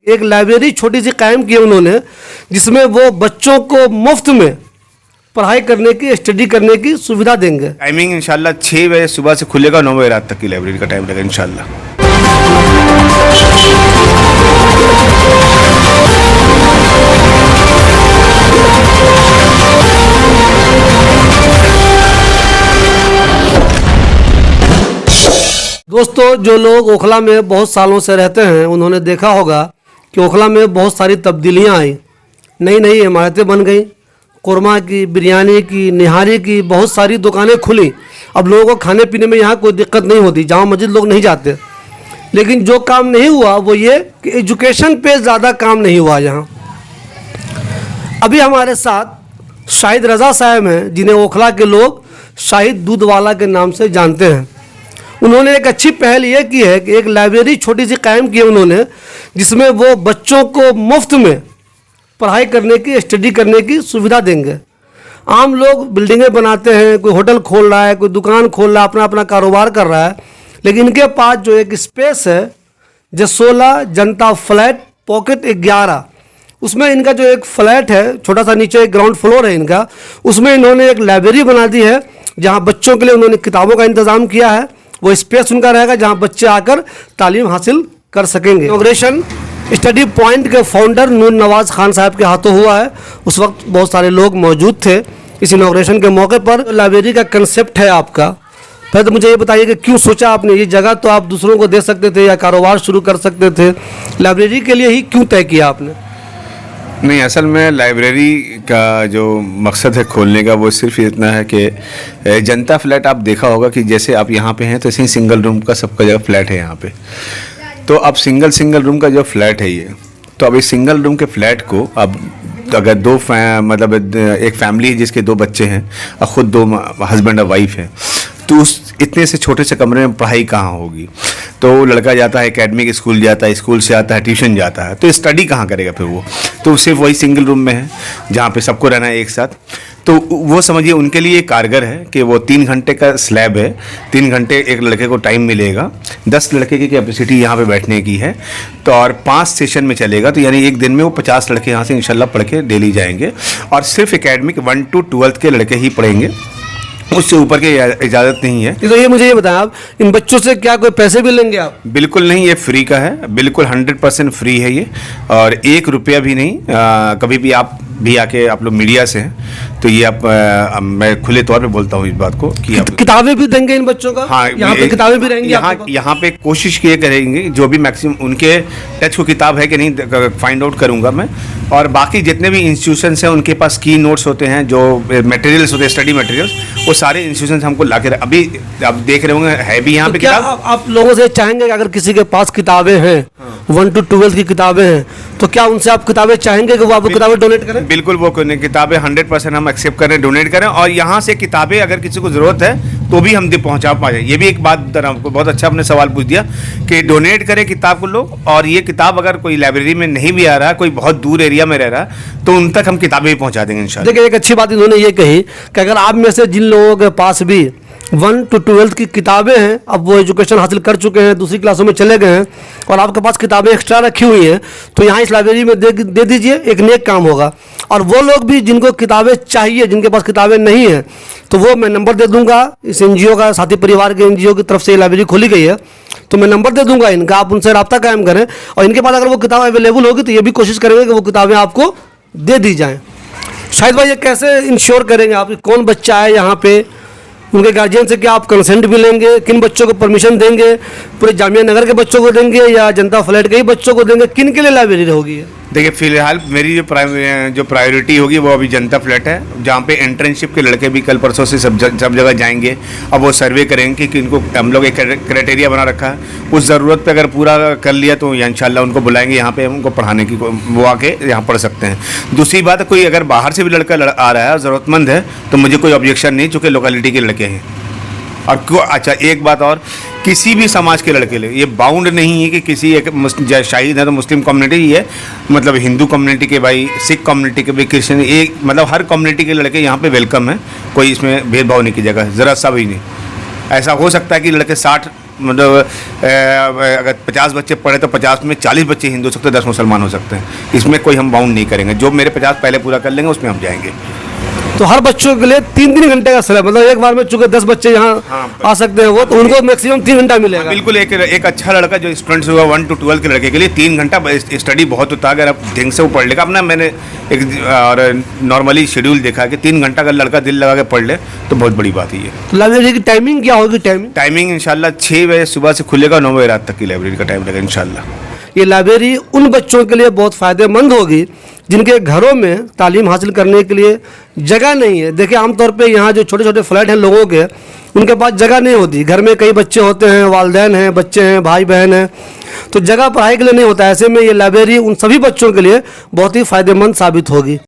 एक लाइब्रेरी छोटी सी कायम की है उन्होंने, जिसमें वो बच्चों को मुफ्त में पढ़ाई करने की, स्टडी करने की सुविधा देंगे। टाइमिंग इंशाल्लाह 6 बजे सुबह से खुलेगा, 9 बजे रात तक की लाइब्रेरी का टाइम लगेगा इंशाल्लाह। दोस्तों, जो लोग ओखला में बहुत सालों से रहते हैं उन्होंने देखा होगा कि ओखला में बहुत सारी तब्दीलियां आई, नई नई इमारतें बन गई, कोरमा की, बिरयानी की, निहारी की बहुत सारी दुकानें खुली। अब लोगों को खाने पीने में यहाँ कोई दिक्कत नहीं होती, जामा मस्जिद लोग नहीं जाते। लेकिन जो काम नहीं हुआ वो ये कि एजुकेशन पे ज़्यादा काम नहीं हुआ यहाँ। अभी हमारे साथ शाहिद रज़ा साहब हैं, जिन्हें ओखला के लोग शाहिद दूध वाला के नाम से जानते हैं। उन्होंने एक अच्छी पहल ये की है कि एक लाइब्रेरी छोटी सी कायम की है उन्होंने, जिसमें वो बच्चों को मुफ्त में पढ़ाई करने की, स्टडी करने की सुविधा देंगे। आम लोग बिल्डिंगें बनाते हैं, कोई होटल खोल रहा है, कोई दुकान खोल रहा है, अपना अपना कारोबार कर रहा है, लेकिन इनके पास जो एक स्पेस है जसोला जनता फ्लैट पॉकेट 11, उसमें इनका जो एक फ्लैट है, छोटा सा नीचे एक ग्राउंड फ्लोर है इनका, उसमें इन्होंने एक लाइब्रेरी बना दी है, जहाँ बच्चों के लिए उन्होंने किताबों का इंतज़ाम किया है। वो स्पेस उनका रहेगा जहाँ बच्चे आकर तालीम हासिल कर सकेंगे। इनॉग्रेशन स्टडी पॉइंट के फाउंडर नूर नवाज खान साहब के हाथों हुआ है। उस वक्त बहुत सारे लोग मौजूद थे इस इनॉग्रेशन के मौके पर। लाइब्रेरी का कंसेप्ट है आपका, पहले तो मुझे ये बताइए कि क्यों सोचा आपने, ये जगह तो आप दूसरों को दे सकते थे या कारोबार शुरू कर सकते थे, लाइब्रेरी के लिए ही क्यों तय किया आपने? नहीं, असल में लाइब्रेरी का जो मकसद है खोलने का वो सिर्फ इतना है कि जनता फ्लैट आप देखा होगा कि जैसे आप यहाँ पे हैं तो ऐसे ही सिंगल रूम का सबका जगह फ्लैट है यहाँ पे। तो अब सिंगल रूम का जो फ्लैट है ये, तो अब इस सिंगल रूम के फ्लैट को अब अगर मतलब एक फैमिली है जिसके 2 बच्चे हैं और ख़ुद 2 हस्बैंड और वाइफ हैं, तो उस इतने से छोटे से कमरे में पढ़ाई कहाँ होगी। तो लड़का जाता है एकेडमिक स्कूल जाता है, स्कूल से आता है ट्यूशन जाता है, तो स्टडी कहाँ करेगा फिर वो। तो सिर्फ वही सिंगल रूम में है जहाँ पे सबको रहना है एक साथ। तो वो समझिए उनके लिए कारगर है कि वो 3 घंटे का स्लैब है, 3 घंटे एक लड़के को टाइम मिलेगा, 10 लड़के की कैपेसिटी यहाँ पे बैठने की है। तो और 5 सेशन में चलेगा, तो यानी एक दिन में वो 50 लड़के यहाँ से इंशाल्लाह पढ़ के डेली जाएंगे। और सिर्फ एकेडमिक 1 to 12th के लड़के ही पढ़ेंगे, उससे ऊपर की इजाज़त नहीं है। तो ये मुझे ये बताएं, आप इन बच्चों से क्या कोई पैसे भी लेंगे आप? बिल्कुल नहीं, ये फ्री का है, बिल्कुल 100% फ्री है ये, और 1 रुपया भी नहीं। कभी भी आप भी आके, आप लोग मीडिया से हैं तो ये मैं खुले तौर पे बोलता हूँ इस बात को कि किताबें भी देंगे इन बच्चों का। हाँ, यहाँ पे किताबें भी रहेंगी। यहाँ पे कोशिश किए करेंगे जो भी मैक्सिमम उनके टच को किताब है कि नहीं फाइंड आउट करूँगा मैं। और बाकी जितने भी इंस्टीट्यूशंस हैं उनके पास की नोट्स होते हैं, जो मटेरियल्स होते हैं, स्टडी मटेरियल्स, वो सारे इंस्टीट्यूशंस हमको ला के अभी आप देख रहे होंगे है भी यहाँ पे किताब। आप लोगों से चाहेंगे कि अगर किसी के पास किताबें हैं, 1 to 12 की किताबें हैं, तो क्या उनसे आप किताबें चाहेंगे कि वो आपको किताबें डोनेट करें? बिल्कुल, वो किताबें 100% हम एक्सेप्ट करें, डोनेट करें। और यहाँ से किताबें अगर किसी को ज़रूरत है तो भी हम पहुँचा पाए। ये भी एक बात आपको बहुत अच्छा आपने सवाल पूछ दिया कि डोनेट करें किताब को लोग, और ये किताब अगर कोई लाइब्रेरी में नहीं भी आ रहा है, कोई बहुत दूर एरिया में रह रहा है, तो उन तक हम किताबें भी पहुँचा देंगे इंशाल्लाह। देखिए, एक अच्छी बात इन्होंने ये कही कि अगर आप में से जिन लोगों के पास भी 1 to 12 की किताबें हैं, अब वो एजुकेशन हासिल कर चुके हैं, दूसरी क्लासों में चले गए हैं, और आपके पास किताबें एक्स्ट्रा रखी हुई हैं, तो यहाँ इस लाइब्रेरी में दे दीजिए, एक नेक काम होगा। और वो लोग भी जिनको किताबें चाहिए, जिनके पास किताबें नहीं हैं, तो वो मैं नंबर दे दूंगा इस NGO का, साथी परिवार के NGO की तरफ से ये लाइब्रेरी खोली गई है, तो मैं नंबर दे दूंगा इनका, आप उनसे रब्ता कायम करें। और इनके पास अगर वो किताब अवेलेबल होगी तो ये भी कोशिश करेंगे कि वो किताबें आपको दे दी जाएँ। शाहिद भाई, ये कैसे इंश्योर करेंगे आप कौन बच्चा है यहाँ पे, उनके गार्जियन से क्या आप कंसेंट भी लेंगे, किन बच्चों को परमिशन देंगे, पूरे जामिया नगर के बच्चों को देंगे या जनता फ्लैट के ही बच्चों को देंगे, किन के लिए लाइब्रेरी होगी? देखिए, फिलहाल मेरी जो प्रायोरिटी होगी वो अभी जनता फ्लैट है, जहाँ पे इंटर्नशिप के लड़के भी कल परसों से सब जगह जाएंगे। अब वो सर्वे करेंगे कि इनको, हम लोग एक क्राइटेरिया बना रखा है, उस ज़रूरत पे अगर पूरा कर लिया तो इंशाल्लाह उनको बुलाएंगे यहाँ पे, उनको पढ़ाने की, वो आके यहाँ पढ़ सकते हैं। दूसरी बात है, कोई अगर बाहर से भी लड़का आ रहा है और ज़रूरतमंद है तो मुझे कोई ऑब्जेक्शन नहीं, चूँकि लोकेलिटी के लड़के हैं। और क्यों, अच्छा एक बात और, किसी भी समाज के लड़के ले, ये बाउंड नहीं है कि किसी एक शाहिद है तो मुस्लिम कम्युनिटी ही है, मतलब हिंदू कम्युनिटी के भाई, सिख कम्युनिटी के भी, क्रिश्चियन, एक मतलब हर कम्युनिटी के लड़के यहाँ पे वेलकम है, कोई इसमें भेदभाव नहीं की जगह ज़रा सा भी नहीं। ऐसा हो सकता है कि लड़के 60 मतलब अगर 50 बच्चे पढ़े तो 50 में 40 बच्चे हिंदू हो सकते हैं, 10 मुसलमान हो सकते हैं। इसमें कोई हम बाउंड नहीं करेंगे, जो मेरे 50 पहले पूरा कर लेंगे उसमें हम जाएंगे। तो हर बच्चों के लिए 3-3 घंटे का समय, मतलब एक बार में चूंकि 10 बच्चे यहाँ हाँ, आ सकते हैं वो, तो उनको मैक्सिमम 3 घंटा मिलेगा। बिल्कुल, एक अच्छा लड़का जो स्टूडेंट्स हुआ 1 to 12 के लड़के के लिए 3 घंटा स्टडी बहुत होता है। अगर आप ढंग से वो पढ़ लेगा, अपना मैंने एक और नॉर्मली शेड्यूल देखा कि 3 घंटा अगर लड़का दिल लगा के पढ़ ले तो बहुत बड़ी बात है ये। तो लाइब्रेरी की टाइमिंग क्या होगी? टाइमिंग इंशाल्लाह 6 बजे सुबह से खुलेगा, 9 बजे रात तक की लाइब्रेरी का टाइम लगेगा इंशाल्लाह। ये लाइब्रेरी उन बच्चों के लिए बहुत फ़ायदेमंद होगी जिनके घरों में तालीम हासिल करने के लिए जगह नहीं है। देखिए आमतौर पे यहाँ जो छोटे छोटे फ्लैट हैं लोगों के, उनके पास जगह नहीं होती। घर में कई बच्चे होते हैं, वालिदैन हैं, बच्चे हैं, भाई बहन हैं, तो जगह पढ़ाई के लिए नहीं होता। ऐसे में ये लाइब्रेरी उन सभी बच्चों के लिए बहुत ही फ़ायदेमंद साबित होगी।